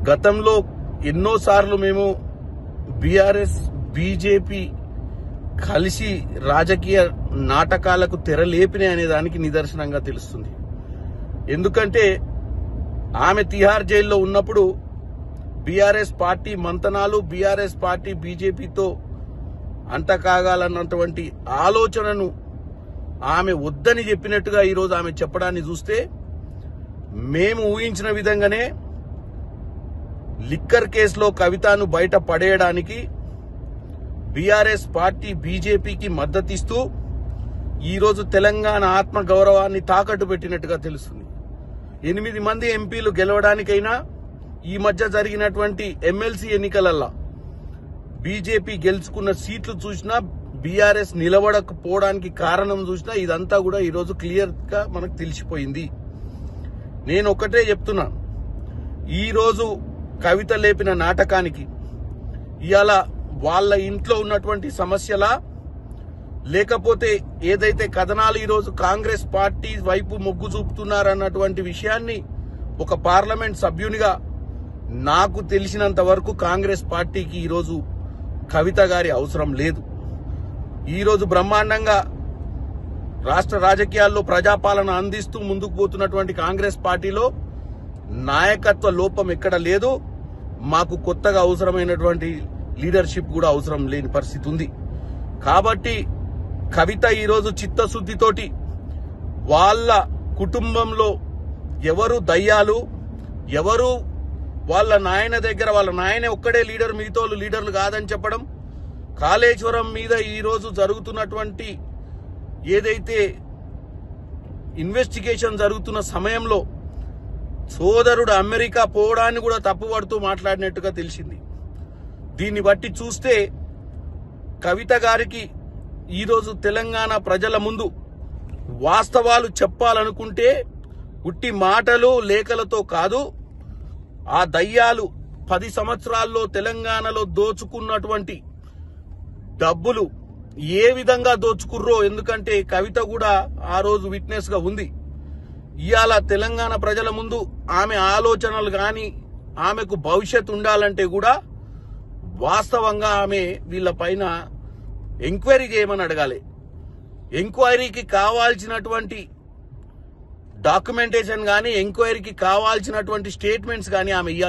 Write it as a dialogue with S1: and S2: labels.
S1: గతంలో ఎన్నోసార్లు మేము బీఆర్ఎస్ బీజేపీ కలిసి రాజకీయ నాటకాలకు తెరలేపినాయి అనే దానికి నిదర్శనంగా తెలుస్తుంది. ఎందుకంటే ఆమె తిహార్ జైల్లో ఉన్నప్పుడు బీఆర్ఎస్ పార్టీ మంతనాలు, బీఆర్ఎస్ పార్టీ బీజేపీతో అంటకాగాలన్నటువంటి ఆలోచనను ఆమె వద్దని చెప్పినట్టుగా ఈరోజు ఆమె చెప్పడాన్ని చూస్తే మేము ఊహించిన విధంగానే లిక్కర్ కేసులో కవితను బయట పడేయడానికి బీఆర్ఎస్ పార్టీ బీజేపీకి మద్దతిస్తూ ఈరోజు తెలంగాణ ఆత్మ గౌరవాన్ని తాకట్టు పెట్టినట్టుగా తెలుస్తుంది. 8 మంది ఎంపీలు గెలవడానికైనా ఈ మధ్య జరిగినటువంటి ఎమ్మెల్సీ ఎన్నికలల్లో బీజేపీ గెలుచుకున్న సీట్లు చూసినా, బీఆర్ఎస్ నిలబడకపోవడానికి కారణం చూసినా ఇదంతా కూడా ఈరోజు క్లియర్ గా మనకు తెలిసిపోయింది. నేను ఒకటే చెప్తున్నా, ఈరోజు కవిత లేపిన నాటకానికి ఇవాళ వాళ్ళ ఇంట్లో ఉన్నటువంటి సమస్యలా, లేకపోతే ఏదైతే కథనాలు ఈరోజు కాంగ్రెస్ పార్టీ వైపు మొగ్గు చూపుతున్నారన్నటువంటి విషయాన్ని ఒక పార్లమెంట్ సభ్యునిగా నాకు తెలిసినంత వరకు కాంగ్రెస్ పార్టీకి ఈరోజు కవిత గారి అవసరం లేదు. ఈరోజు బ్రహ్మాండంగా రాష్ట్ర రాజకీయాల్లో ప్రజాపాలన అందిస్తూ ముందుకు పోతున్నటువంటి కాంగ్రెస్ పార్టీలో నాయకత్వ లోపం ఎక్కడ లేదు. మాకు కొత్తగా అవసరమైనటువంటి లీడర్షిప్ కూడా అవసరం లేని పరిస్థితి ఉంది. కాబట్టి కవిత ఈరోజు చిత్తశుద్ధితోటి వాళ్ళ కుటుంబంలో ఎవరు దయ్యాలు, ఎవరు వాళ్ళ నాయన దగ్గర వాళ్ళ నాయనే ఒక్కడే లీడర్, మిగతా లీడర్లు కాదని చెప్పడం, కాళేశ్వరం మీద ఈరోజు జరుగుతున్నటువంటి ఏదైతే ఇన్వెస్టిగేషన్ జరుగుతున్న సమయంలో సోదరుడు అమెరికా పోవడాన్ని కూడా తప్పుపడుతూ మాట్లాడినట్టుగా తెలిసింది. దీన్ని బట్టి చూస్తే కవిత గారికి ఈరోజు తెలంగాణ ప్రజల ముందు వాస్తవాలు చెప్పాలనుకుంటే ఉట్టి మాటలు లేఖలతో కాదు, ఆ దయ్యాలు 10 సంవత్సరాల్లో తెలంగాణలో దోచుకున్నటువంటి డబ్బులు ఏ విధంగా దోచుకుర్రో, ఎందుకంటే కవిత కూడా ఆ రోజు విట్నెస్ గా ఉంది. ఇవాళ తెలంగాణ ప్రజల ముందు ఆమె ఆలోచనలు గాని, ఆమెకు భవిష్యత్తు ఉండాలంటే కూడా వాస్తవంగా ఆమె వీళ్ళ పైన ఎంక్వైరీ చేయమని అడగాలి. ఎంక్వైరీకి కావాల్సినటువంటి డాక్యుమెంటేషన్ గాని, ఎంక్వైరీకి కావాల్సినటువంటి స్టేట్మెంట్స్ గాని ఆమె ఇవ్వాలి.